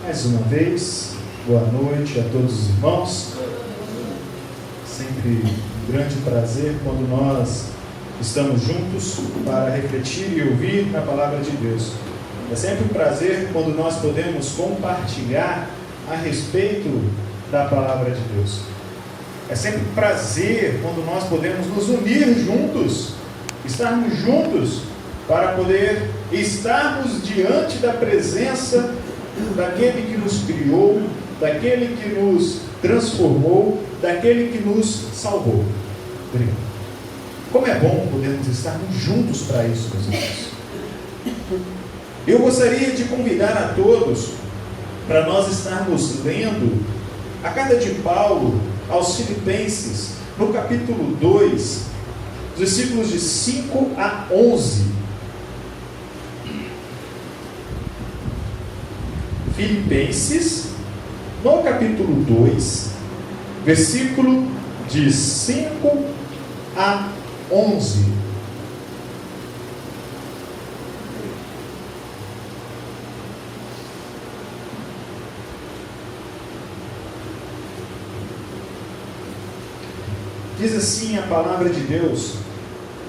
Mais uma vez, boa noite a todos os irmãos. Sempre um grande prazer quando nós estamos juntos para refletir e ouvir a palavra de Deus. É sempre um prazer quando nós podemos compartilhar a respeito da palavra de Deus. É sempre um prazer quando nós podemos nos unir juntos, estarmos juntos para poder estarmos diante da presença daquele que nos criou, daquele que nos transformou, daquele que nos salvou. Como é bom podermos estarmos juntos para isso, meus irmãos. Eu gostaria de convidar a todos para nós estarmos lendo a carta de Paulo aos Filipenses, no capítulo 2, versículos de 5 a 11. Filipenses, no capítulo 2, versículo de 5 a 11. Diz assim a palavra de Deus: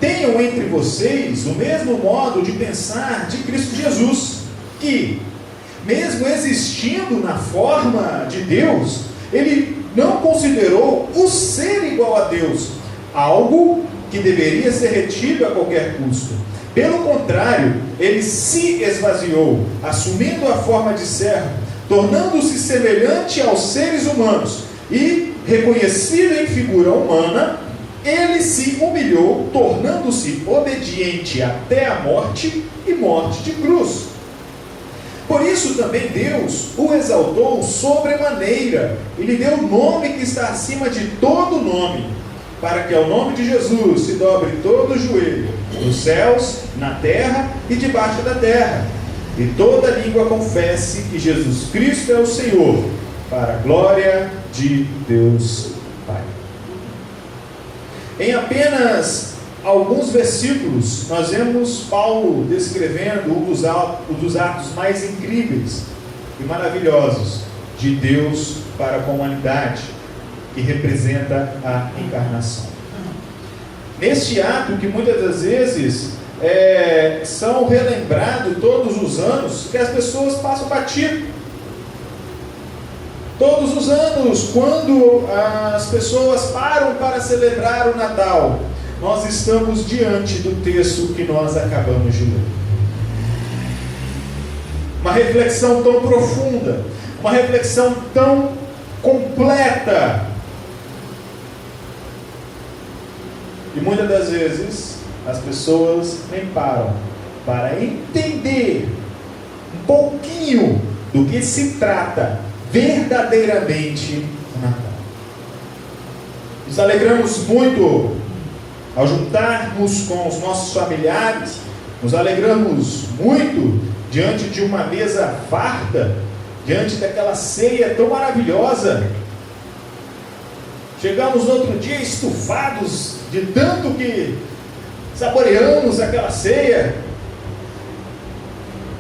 tenham entre vocês o mesmo modo de pensar de Cristo Jesus, que, mesmo existindo na forma de Deus, ele não considerou o ser igual a Deus algo que deveria ser retido a qualquer custo. Pelo contrário, ele se esvaziou, assumindo a forma de servo, tornando-se semelhante aos seres humanos e, reconhecido em figura humana, ele se humilhou, tornando-se obediente até a morte e morte de cruz. Por isso também Deus o exaltou sobremaneira e lhe deu o nome que está acima de todo nome, para que ao nome de Jesus se dobre todo o joelho, nos céus, na terra e debaixo da terra, e toda língua confesse que Jesus Cristo é o Senhor, para a glória de Deus Pai. Em apenas alguns versículos, nós vemos Paulo descrevendo um dos atos mais incríveis e maravilhosos de Deus para a humanidade, que representa a encarnação. Neste ato, que muitas das vezes são relembrados todos os anos, que as pessoas passam batido. Todos os anos, quando as pessoas param para celebrar o Natal, nós estamos diante do texto que nós acabamos de ler. Uma reflexão tão profunda, uma reflexão tão completa. E muitas das vezes as pessoas nem param para entender um pouquinho do que se trata verdadeiramente o Natal. Nos alegramos muito ao juntarmos com os nossos familiares, nos alegramos muito diante de uma mesa farta, diante daquela ceia tão maravilhosa. Chegamos no outro dia estufados de tanto que saboreamos aquela ceia.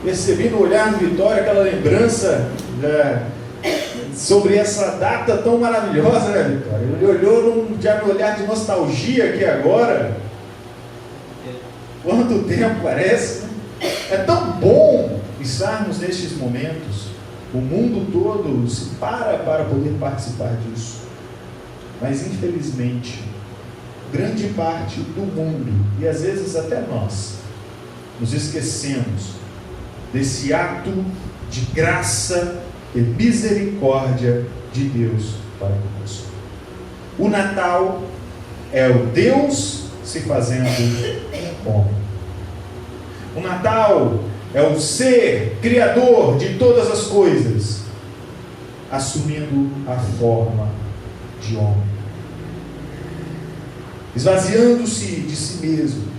Percebi no olhar do Vitória aquela lembrança sobre essa data tão maravilhosa, né, Vitória? Ele olhou já no olhar de nostalgia aqui agora. Quanto tempo parece, né? É tão bom estarmos nestes momentos. O mundo todo se para poder participar disso. Mas infelizmente, grande parte do mundo, e às vezes até nós, nos esquecemos desse ato de graça e misericórdia de Deus para conosco. O Natal é o Deus se fazendo homem. O Natal é o ser criador de todas as coisas, assumindo a forma de homem, esvaziando-se de si mesmo.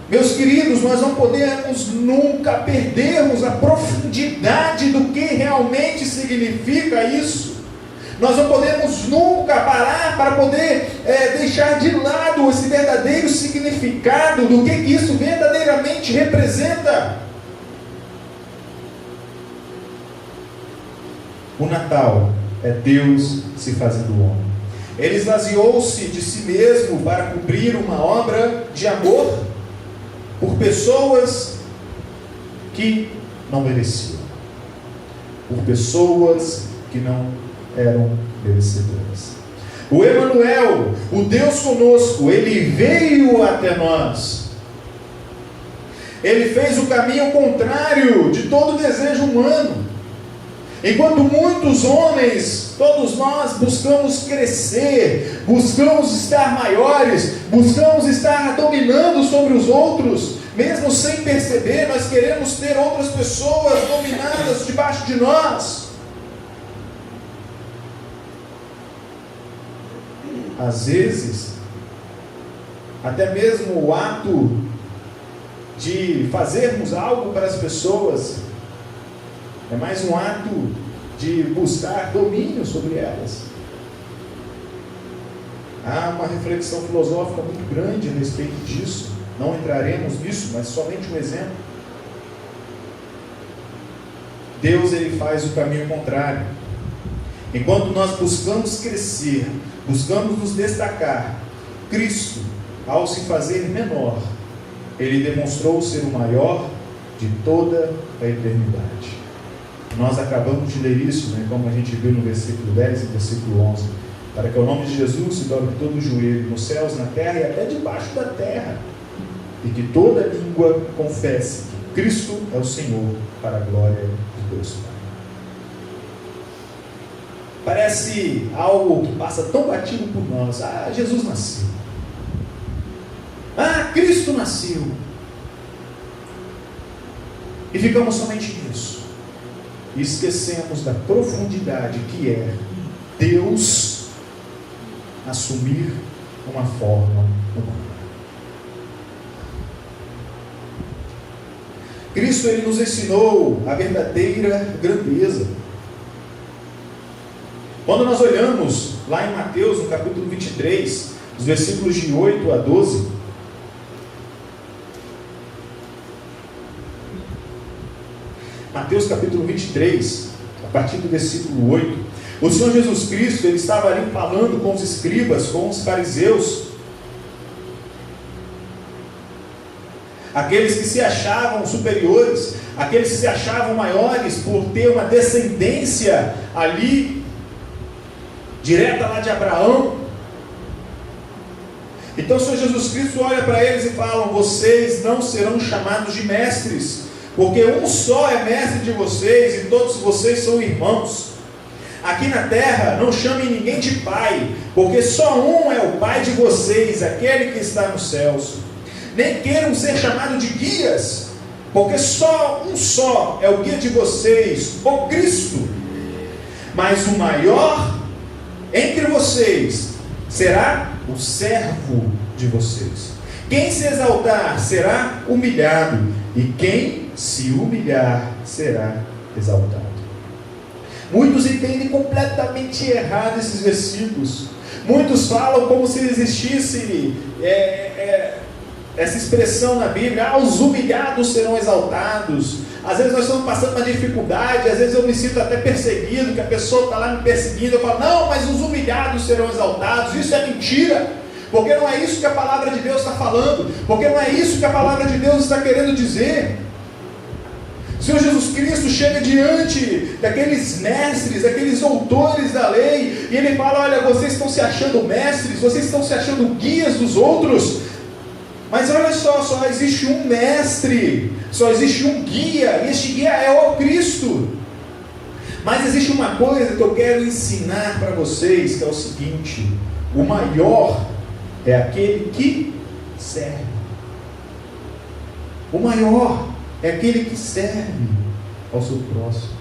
Meus queridos, nós não podemos nunca perdermos a profundidade do que realmente significa isso. Nós não podemos nunca parar para poder deixar de lado esse verdadeiro significado do que isso verdadeiramente representa. O Natal é Deus se fazendo homem. Ele esvaziou-se de si mesmo para cumprir uma obra de amor por pessoas que não mereciam, por pessoas que não eram merecedoras. O Emanuel, o Deus conosco, ele veio até nós. Ele fez o caminho contrário de todo desejo humano. Enquanto muitos homens, todos nós buscamos crescer, buscamos estar maiores, buscamos estar dominando sobre os outros, mesmo sem perceber, nós queremos ter outras pessoas dominadas debaixo de nós. Às vezes, até mesmo o ato de fazermos algo para as pessoas é mais um ato de buscar domínio sobre elas. Há uma reflexão filosófica muito grande a respeito disso. Não entraremos nisso, mas somente um exemplo. Deus, ele faz o caminho contrário. Enquanto nós buscamos crescer, buscamos nos destacar, Cristo, ao se fazer menor, ele demonstrou ser o maior de toda a eternidade. Nós acabamos de ler isso, como a gente viu no versículo 10 e versículo 11. Para que o nome de Jesus se dobre todo o joelho, nos céus, na terra e até debaixo da terra. E que toda língua confesse que Cristo é o Senhor, para a glória de Deus Pai. Parece algo que passa tão batido por nós. Jesus nasceu. Cristo nasceu. E ficamos somente nisso. E esquecemos da profundidade que é Deus assumir uma forma humana. Cristo, ele nos ensinou a verdadeira grandeza. Quando nós olhamos lá em Mateus, no capítulo 23, os versículos de 8 a 12, Mateus capítulo 23, a partir do versículo 8, o Senhor Jesus Cristo, ele estava ali falando com os escribas, com os fariseus, aqueles que se achavam superiores, aqueles que se achavam maiores por ter uma descendência ali, direta lá de Abraão. Então o Senhor Jesus Cristo olha para eles e fala: vocês não serão chamados de mestres, porque um só é mestre de vocês e todos vocês são irmãos. Aqui na terra não chamem ninguém de pai, porque só um é o pai de vocês, aquele que está nos céus. Nem queiram ser chamados de guias, porque só um só é o guia de vocês, o Cristo. Mas o maior entre vocês será o servo de vocês. Quem se exaltar será humilhado, e quem se humilhar será exaltado. Muitos entendem completamente errado esses versículos. Muitos falam como se existisse essa expressão na Bíblia: os humilhados serão exaltados. Às vezes nós estamos passando uma dificuldade, às vezes eu me sinto até perseguido, que a pessoa está lá me perseguindo, eu falo: não, mas os humilhados serão exaltados. Isso é mentira, porque não é isso que a palavra de Deus está falando, porque não é isso que a palavra de Deus está querendo dizer. O Senhor Jesus Cristo chega diante daqueles mestres, daqueles doutores da lei, e ele fala: olha, vocês estão se achando mestres, vocês estão se achando guias dos outros, mas olha só existe um mestre, só existe um guia, e este guia é o Cristo. Mas existe uma coisa que eu quero ensinar para vocês, que é o seguinte: o maior é aquele que serve. O maior é aquele que serve ao seu próximo.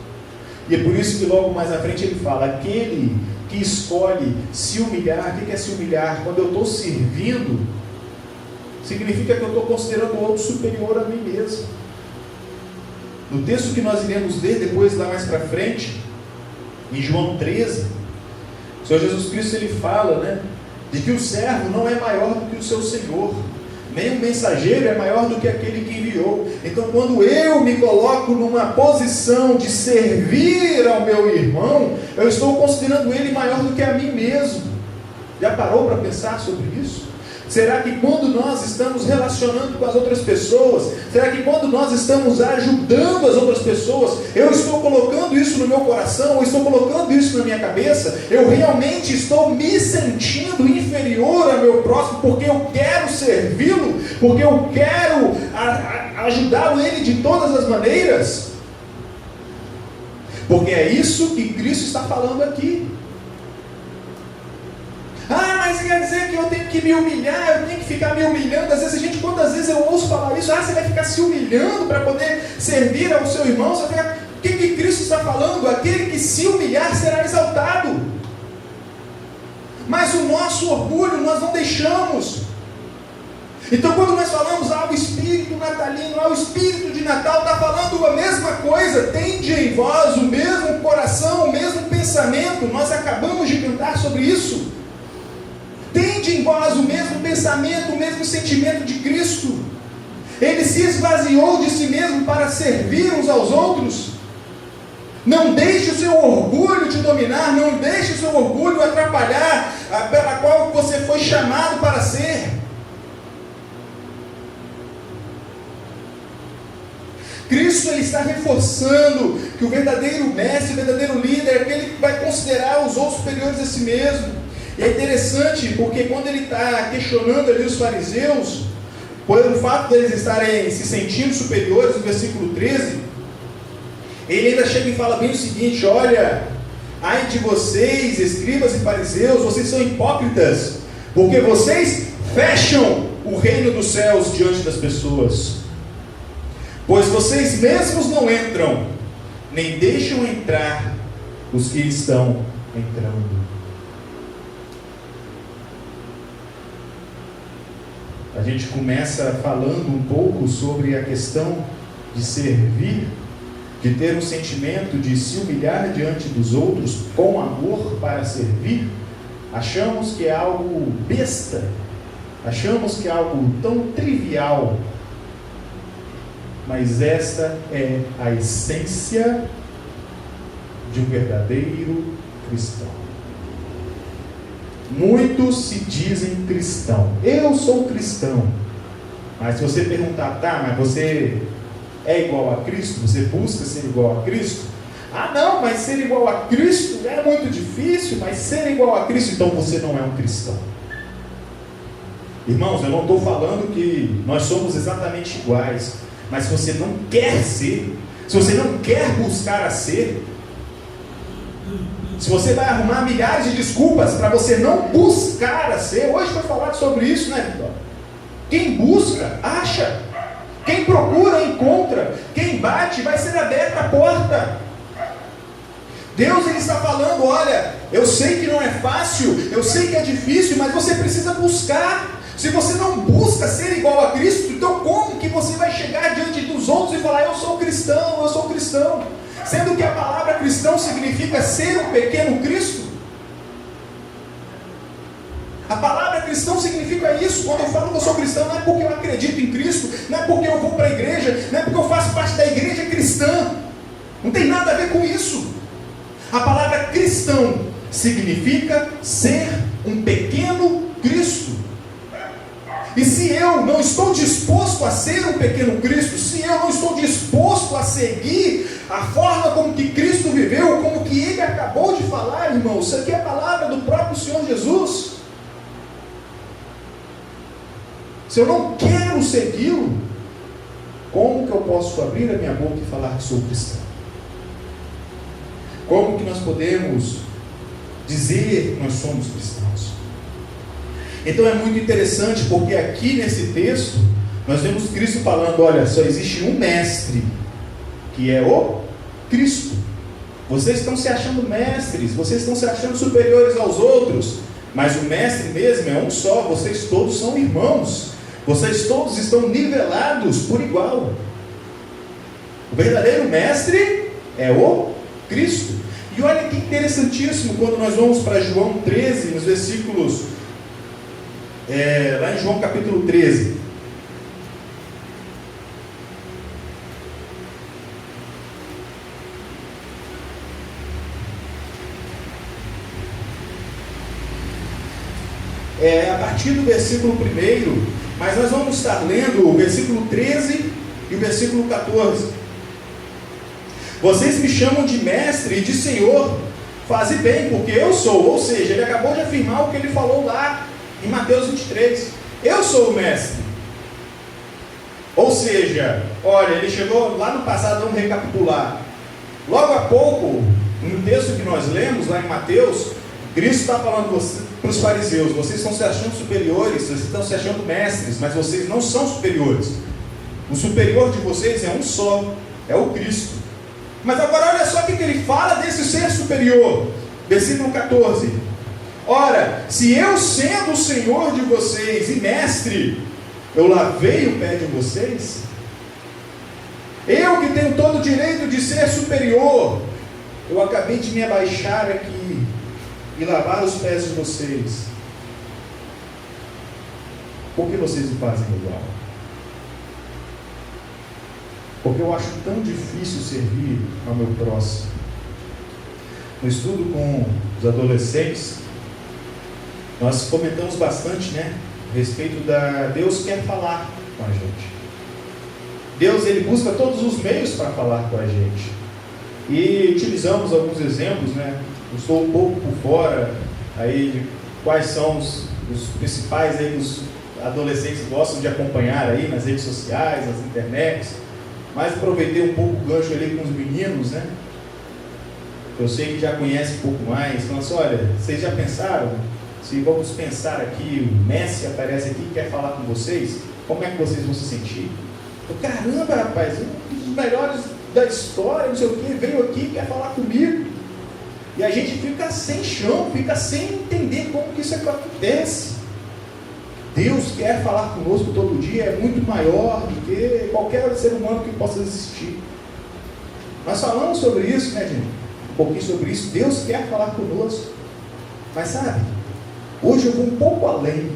E é por isso que logo mais à frente ele fala: aquele que escolhe se humilhar. O que é se humilhar? Quando eu estou servindo, significa que eu estou considerando o outro superior a mim mesmo. No texto que nós iremos ler depois, lá mais para frente, em João 13, o Senhor Jesus Cristo ele fala, de que o servo não é maior do que o seu Senhor. Nem o mensageiro é maior do que aquele que enviou. Então, quando eu me coloco numa posição de servir ao meu irmão, eu estou considerando ele maior do que a mim mesmo. Já parou para pensar sobre isso? Será que quando nós estamos relacionando com as outras pessoas, será que quando nós estamos ajudando as outras pessoas, eu estou colocando isso no meu coração, eu estou colocando isso na minha cabeça, eu realmente estou me sentindo inferior ao meu próximo, porque eu quero servi-lo, porque eu quero ajudá-lo ele de todas as maneiras? Porque é isso que Cristo está falando aqui. Mas quer dizer que eu tenho que me humilhar, eu tenho que ficar me humilhando? Às vezes quantas vezes eu ouço falar isso? Você vai ficar se humilhando para poder servir ao seu irmão? O que Cristo está falando? Aquele que se humilhar será exaltado. Mas o nosso orgulho nós não deixamos. Então, quando nós falamos o espírito natalino, o espírito de Natal, está falando a mesma coisa. Tende em vós o mesmo coração, o mesmo pensamento. Nós acabamos de cantar sobre isso. Tende em vós o mesmo pensamento, o mesmo sentimento de Cristo. Ele se esvaziou de si mesmo para servir uns aos outros. Não deixe o seu orgulho te dominar, não deixe o seu orgulho atrapalhar pela qual você foi chamado para ser. Cristo ele está reforçando que o verdadeiro mestre, o verdadeiro líder é aquele que vai considerar os outros superiores a si mesmo. E é interessante porque quando ele está questionando ali os fariseus, pelo fato deles estarem se sentindo superiores, no versículo 13, ele ainda chega e fala bem o seguinte: olha, ai de vocês, escribas e fariseus, vocês são hipócritas, porque vocês fecham o reino dos céus diante das pessoas, pois vocês mesmos não entram, nem deixam entrar os que estão entrando. A gente começa falando um pouco sobre a questão de servir, de ter um sentimento de se humilhar diante dos outros com amor para servir. Achamos que é algo besta, achamos que é algo tão trivial, mas esta é a essência de um verdadeiro cristão. Muitos se dizem cristão. Eu sou cristão. Mas se você perguntar, mas você é igual a Cristo? Você busca ser igual a Cristo? Não, mas ser igual a Cristo é muito difícil. Mas ser igual a Cristo, então você não é um cristão. Irmãos, eu não estou falando que nós somos exatamente iguais. Mas se você não quer ser, se você não quer buscar a ser, se você vai arrumar milhares de desculpas para você não buscar a ser, hoje foi falado sobre isso, né, Vitor? Quem busca, acha. Quem procura, encontra. Quem bate, vai ser aberta a porta. Deus ele está falando, olha, eu sei que não é fácil, eu sei que é difícil, mas você precisa buscar. Se você não busca ser igual a Cristo, então como que você vai chegar diante dos outros e falar, eu sou cristão, eu sou cristão? Sendo que a palavra cristão significa ser um pequeno Cristo. A palavra cristão significa isso. Quando eu falo que eu sou cristão, não é porque eu acredito em Cristo, não é porque eu vou para a igreja, não é porque eu faço parte da igreja cristã. Não tem nada a ver com isso. A palavra cristão significa ser um pequeno Cristo. E se eu não estou disposto a ser um pequeno Cristo, se eu não estou disposto a seguir a forma como que Cristo viveu, como que Ele acabou de falar, irmão, isso aqui é a palavra do próprio Senhor Jesus. Se eu não quero segui-lo, como que eu posso abrir a minha boca e falar que sou cristão? Como que nós podemos dizer que nós somos cristãos? Então é muito interessante, porque aqui nesse texto, nós vemos Cristo falando, olha, só existe um mestre, que é o Cristo. Vocês estão se achando mestres, vocês estão se achando superiores aos outros, mas o mestre mesmo é um só, vocês todos são irmãos, vocês todos estão nivelados por igual. O verdadeiro mestre é o Cristo. E olha que interessantíssimo, quando nós vamos para João 13, nos versículos... lá em João capítulo 13, a partir do versículo 1, mas nós vamos estar lendo o versículo 13 e o versículo 14. Vocês me chamam de mestre e de senhor, faze bem, porque eu sou. Ou seja, ele acabou de afirmar o que ele falou lá em Mateus 23. Eu sou o mestre. Ou seja, olha, ele chegou lá no passado, vamos recapitular. Logo a pouco, no texto que nós lemos lá em Mateus, Cristo está falando para os fariseus: vocês estão se achando superiores, vocês estão se achando mestres, mas vocês não são superiores. O superior de vocês é um só, é o Cristo. Mas agora olha só o que ele fala desse ser superior. Versículo 14. Ora, se eu sendo o Senhor de vocês e mestre, eu lavei o pé de vocês, eu que tenho todo o direito de ser superior, eu acabei de me abaixar aqui e lavar os pés de vocês, por que vocês me fazem igual? Porque eu acho tão difícil servir ao meu próximo. No estudo com os adolescentes, nós comentamos bastante, a respeito da Deus quer falar com a gente. Deus, ele busca todos os meios para falar com a gente. E utilizamos alguns exemplos, Eu estou um pouco por fora aí de quais são os principais aí que os adolescentes gostam de acompanhar aí nas redes sociais, nas internets. Mas aproveitei um pouco o gancho ali com os meninos, Eu sei que já conhece um pouco mais. Então, assim, olha, vocês já pensaram? Se vamos pensar aqui, o Messi aparece aqui e quer falar com vocês, como é que vocês vão se sentir? Caramba, rapaz, um dos melhores da história, não sei o que, veio aqui e quer falar comigo. E a gente fica sem chão, fica sem entender como que isso acontece. Deus quer falar conosco todo dia, é muito maior do que qualquer ser humano que possa existir. Nós falamos sobre isso, gente? Um pouquinho sobre isso. Deus quer falar conosco. Mas sabe, hoje eu vou um pouco além.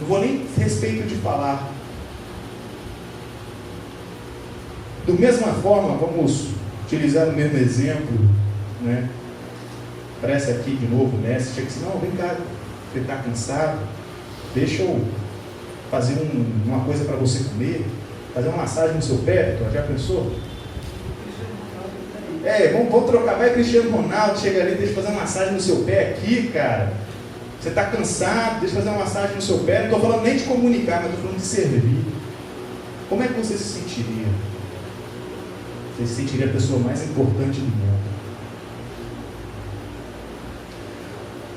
Não vou nem respeito de falar. Da mesma forma, vamos utilizar o mesmo exemplo, Parece aqui de novo, Você chega assim: não, vem cá, você está cansado, deixa eu fazer uma coisa para você comer, fazer uma massagem no seu pé, já pensou? Vamos trocar, vai Cristiano Ronaldo, chega ali, deixa eu fazer uma massagem no seu pé aqui, cara. Você está cansado, deixa eu fazer uma massagem no seu pé. Não estou falando nem de comunicar, mas estou falando de servir. Como é que você se sentiria? Você se sentiria a pessoa mais importante do mundo.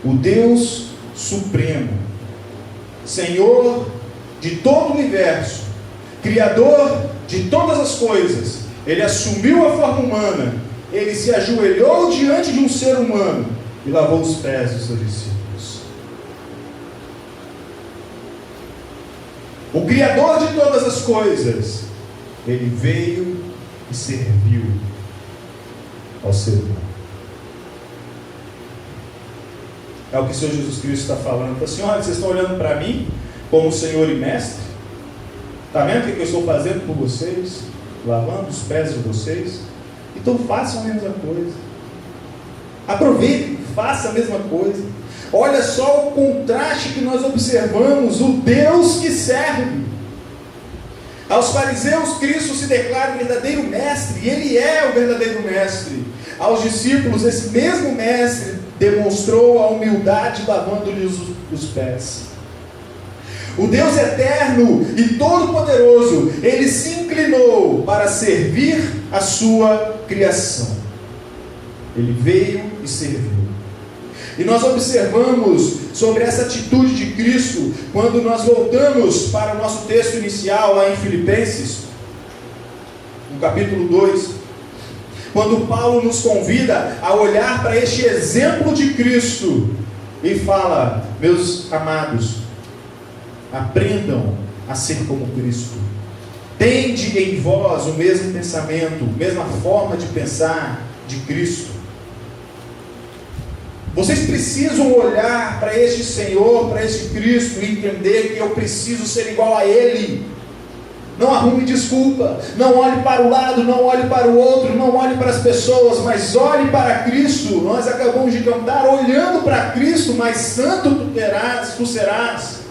O Deus Supremo, Senhor de todo o universo, Criador de todas as coisas, Ele assumiu a forma humana, Ele se ajoelhou diante de um ser humano e lavou os pés dos seus discípulos. O Criador de todas as coisas, Ele veio e serviu ao ser humano. É o que o Senhor Jesus Cristo está falando. Assim: olha, vocês estão olhando para mim como Senhor e Mestre? Está vendo o que eu estou fazendo por vocês? Lavando os pés de vocês? Então façam a mesma coisa. Aproveitem, façam a mesma coisa. Olha só o contraste que nós observamos. O Deus que serve. Aos fariseus, Cristo se declara o verdadeiro mestre, e Ele é o verdadeiro mestre. Aos discípulos, esse mesmo mestre demonstrou a humildade lavando-lhes os pés. O Deus eterno e todo-poderoso, Ele se inclinou para servir a sua criação. Ele veio e serviu. E nós observamos sobre essa atitude de Cristo quando nós voltamos para o nosso texto inicial lá em Filipenses, no capítulo 2, quando Paulo nos convida a olhar para este exemplo de Cristo e fala: meus amados, aprendam a ser como Cristo. Tende em vós o mesmo pensamento, mesma forma de pensar de Cristo. Vocês precisam olhar para este Senhor, para este Cristo, e entender que eu preciso ser igual a Ele. Não arrume desculpa, não olhe para o lado, não olhe para o outro, não olhe para as pessoas, mas olhe para Cristo. Nós acabamos de cantar, olhando para Cristo, mais santo tu serás.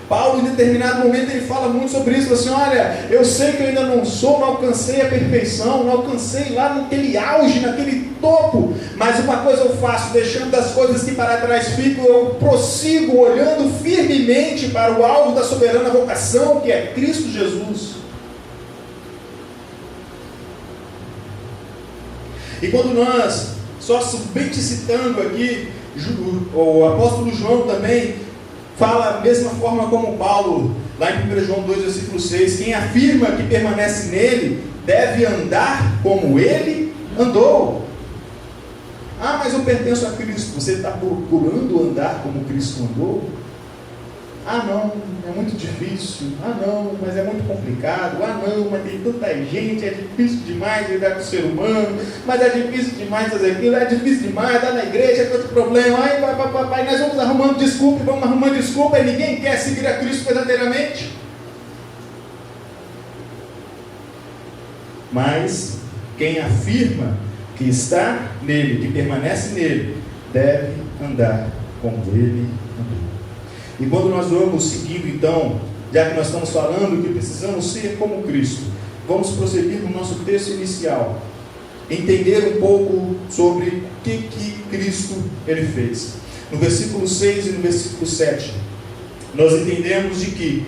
Paulo, em determinado momento, ele fala muito sobre isso, assim, olha, eu sei que eu ainda não alcancei a perfeição, não alcancei lá naquele auge, naquele topo, mas uma coisa eu faço, deixando as coisas que para trás ficam, eu prossigo olhando firmemente para o alvo da soberana vocação, que é Cristo Jesus. E quando nós, só bem te citando aqui, o apóstolo João também, fala da mesma forma como Paulo, lá em 1 João 2, versículo 6, quem afirma que permanece nele, deve andar como ele andou. Ah, mas eu pertenço a Cristo, você está procurando andar como Cristo andou? Ah não, é muito difícil, ah não, mas é muito complicado, ah não, mas tem tanta gente, é difícil demais lidar com o ser humano, mas é difícil demais fazer aquilo, é difícil demais, estar na igreja, é tanto problema, ai papai, nós vamos arrumando desculpa, e ninguém quer seguir a Cristo verdadeiramente. Mas quem afirma que está nele, que permanece nele, deve andar como ele andou. E quando nós vamos seguindo, então, já que nós estamos falando que precisamos ser como Cristo, vamos prosseguir no nosso texto inicial, entender um pouco sobre o que Cristo ele fez. No versículo 6 e no versículo 7, nós entendemos de que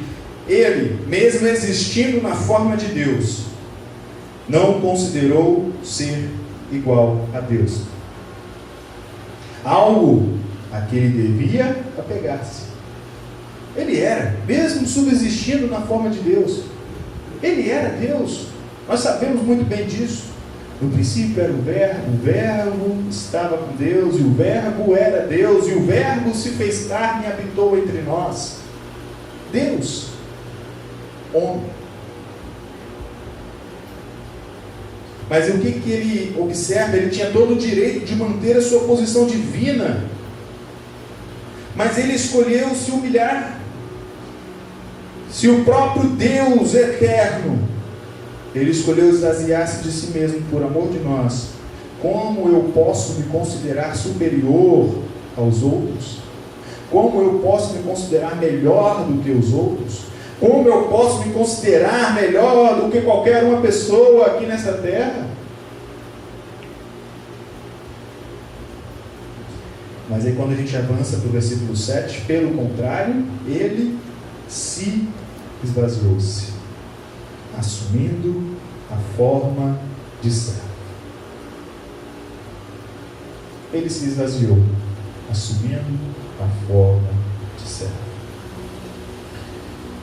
ele, mesmo existindo na forma de Deus, não considerou ser igual a Deus, algo a que ele devia apegar-se. Ele era, mesmo subsistindo na forma de Deus, ele era Deus. Nós sabemos muito bem disso. No princípio era o Verbo estava com Deus, e o Verbo era Deus, e o Verbo se fez carne e habitou entre nós. Deus, homem. Mas o que ele observa? Ele tinha todo o direito de manter a sua posição divina, mas ele escolheu se humilhar. Se o próprio Deus eterno, ele escolheu esvaziar-se de si mesmo por amor de nós, como eu posso me considerar superior aos outros? Como eu posso me considerar melhor do que os outros? Como eu posso me considerar melhor do que qualquer uma pessoa aqui nessa terra? Mas aí quando a gente avança para o versículo 7, pelo contrário, ele se esvaziou-se, assumindo a forma de servo. Ele se esvaziou, assumindo a forma de servo.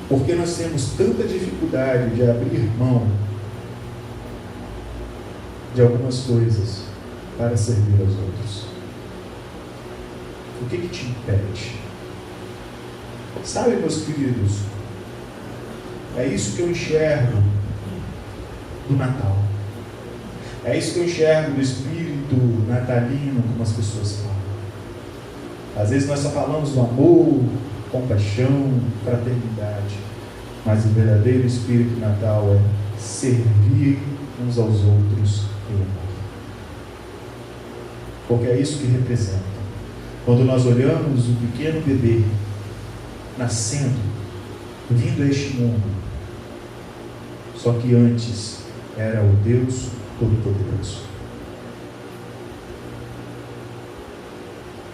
Porque nós temos tanta dificuldade de abrir mão de algumas coisas para servir aos outros. O que te impede? Sabe, meus queridos, é isso que eu enxergo do Natal. É isso que eu enxergo do espírito natalino, como as pessoas falam. Às vezes nós só falamos do amor, compaixão, fraternidade, mas o verdadeiro espírito de Natal é servir uns aos outros em amor. Porque é isso que representa. Quando nós olhamos o pequeno bebê nascendo, vindo a este mundo, só que antes era o Deus Todo-Poderoso.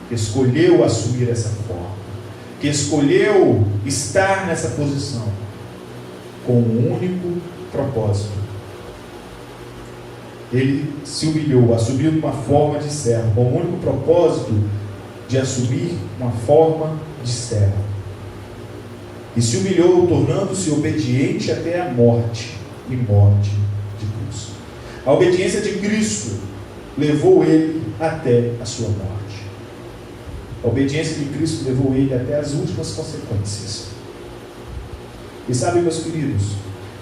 Que escolheu assumir essa forma, que escolheu estar nessa posição, com um único propósito. Ele se humilhou, assumiu uma forma de servo, com o único propósito de assumir uma forma de servo. E se humilhou, tornando-se obediente até a morte, e morte de cruz. A obediência de Cristo levou ele até a sua morte. A obediência de Cristo levou ele até as últimas consequências. E sabe, meus queridos,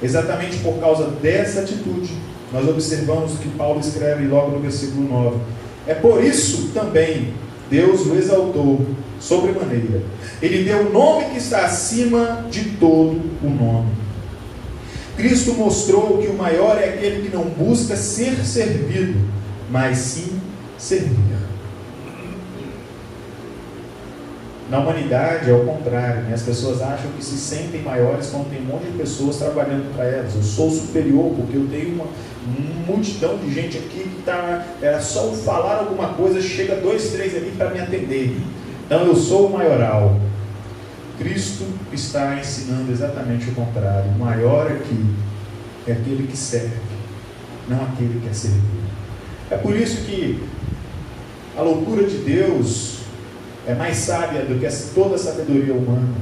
exatamente por causa dessa atitude, nós observamos o que Paulo escreve logo no versículo 9. É por isso também Deus o exaltou sobremaneira. Ele deu o nome que está acima de todo o nome. Cristo mostrou que o maior é aquele que não busca ser servido, mas sim servir. Na humanidade é o contrário, né? As pessoas acham que se sentem maiores quando tem um monte de pessoas trabalhando para elas. Eu sou superior porque eu tenho uma multidão de gente aqui que está... só eu falar alguma coisa, chega 2, 3 ali para me atender. Então eu sou o maioral. Cristo está ensinando exatamente o contrário. O maior aqui é aquele que serve, não aquele que é servido. É por isso que a loucura de Deus é mais sábia do que toda a sabedoria humana.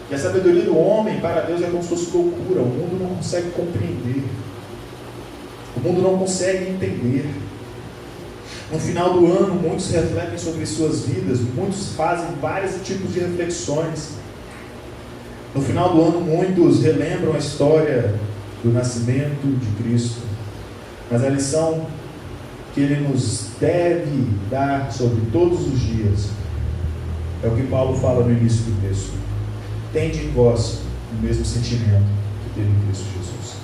E a sabedoria do homem para Deus é como se fosse loucura. O mundo não consegue compreender. O mundo não consegue entender. No final do ano, muitos refletem sobre suas vidas, muitos fazem vários tipos de reflexões. No final do ano, muitos relembram a história do nascimento de Cristo. Mas a lição que Ele nos deve dar sobre todos os dias é o que Paulo fala no início do texto. Tende em vós o mesmo sentimento que teve em Cristo Jesus.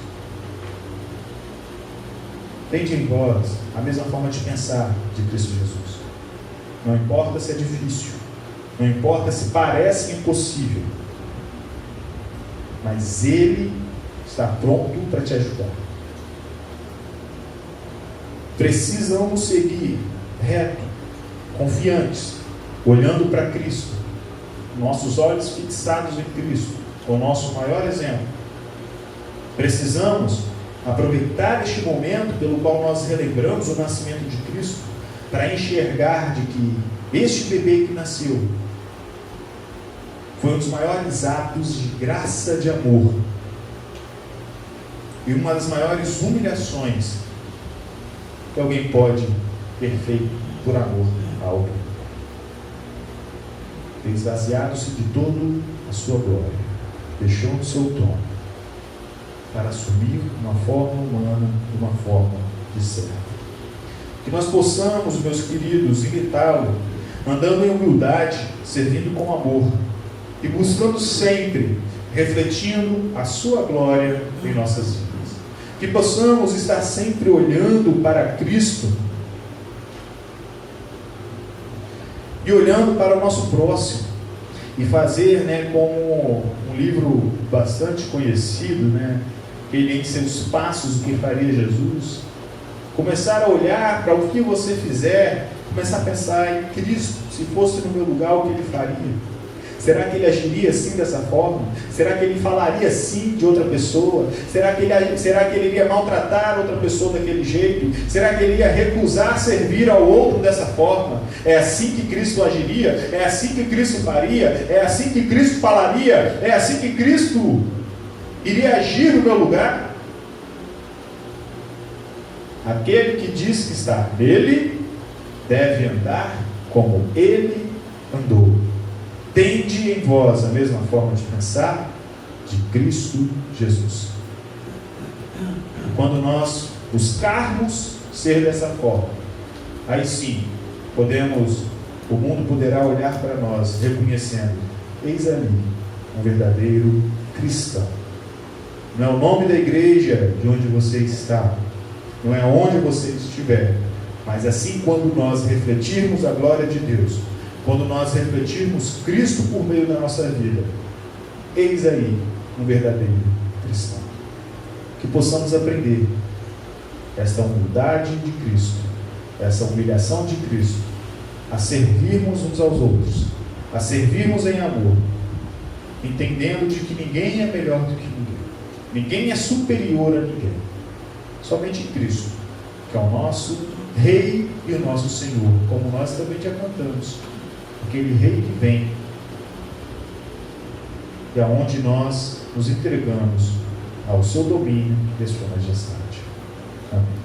Tende em vós a mesma forma de pensar de Cristo Jesus. Não importa se é difícil, não importa se parece impossível, mas Ele está pronto para te ajudar. Precisamos seguir reto, confiantes, olhando para Cristo, nossos olhos fixados em Cristo, o nosso maior exemplo. Precisamos aproveitar este momento pelo qual nós relembramos o nascimento de Cristo, para enxergar de que este bebê que nasceu foi um dos maiores atos de graça, de amor, e uma das maiores humilhações que alguém pode ter feito por amor a alguém. Esvaziado-se de toda a sua glória, deixou o seu trono para assumir uma forma humana, uma forma de servo. Que nós possamos, meus queridos, imitá-lo, andando em humildade, servindo com amor e buscando sempre, refletindo a sua glória em nossas vidas. Que possamos estar sempre olhando para Cristo e olhando para o nosso próximo, e fazer, como um livro bastante conhecido, ele em seus passos, o que faria Jesus, começar a olhar para o que você fizer, começar a pensar em Cristo. Se fosse no meu lugar, o que Ele faria? Será que Ele agiria assim, dessa forma? Será que Ele falaria assim de outra pessoa? Será que Ele iria maltratar outra pessoa daquele jeito? Será que Ele ia recusar servir ao outro dessa forma? É assim que Cristo agiria? É assim que Cristo faria? É assim que Cristo falaria? É assim que Cristo iria agir no meu lugar? Aquele que diz que está nele deve andar como Ele andou. Tende em vós a mesma forma de pensar de Cristo Jesus. E quando nós buscarmos ser dessa forma, aí sim, o mundo poderá olhar para nós, reconhecendo: eis ali um verdadeiro cristão. Não é o nome da igreja de onde você está, não é onde você estiver, mas assim, quando nós refletirmos a glória de Deus, quando nós refletirmos Cristo por meio da nossa vida, eis aí um verdadeiro cristão. Que possamos aprender esta humildade de Cristo, essa humilhação de Cristo, a servirmos uns aos outros, a servirmos em amor, entendendo de que ninguém é melhor do que ninguém é superior a ninguém, somente Cristo, que é o nosso Rei e o nosso Senhor, como nós também já cantamos, aquele Rei que vem, e aonde nós nos entregamos ao seu domínio e à sua majestade. Amém.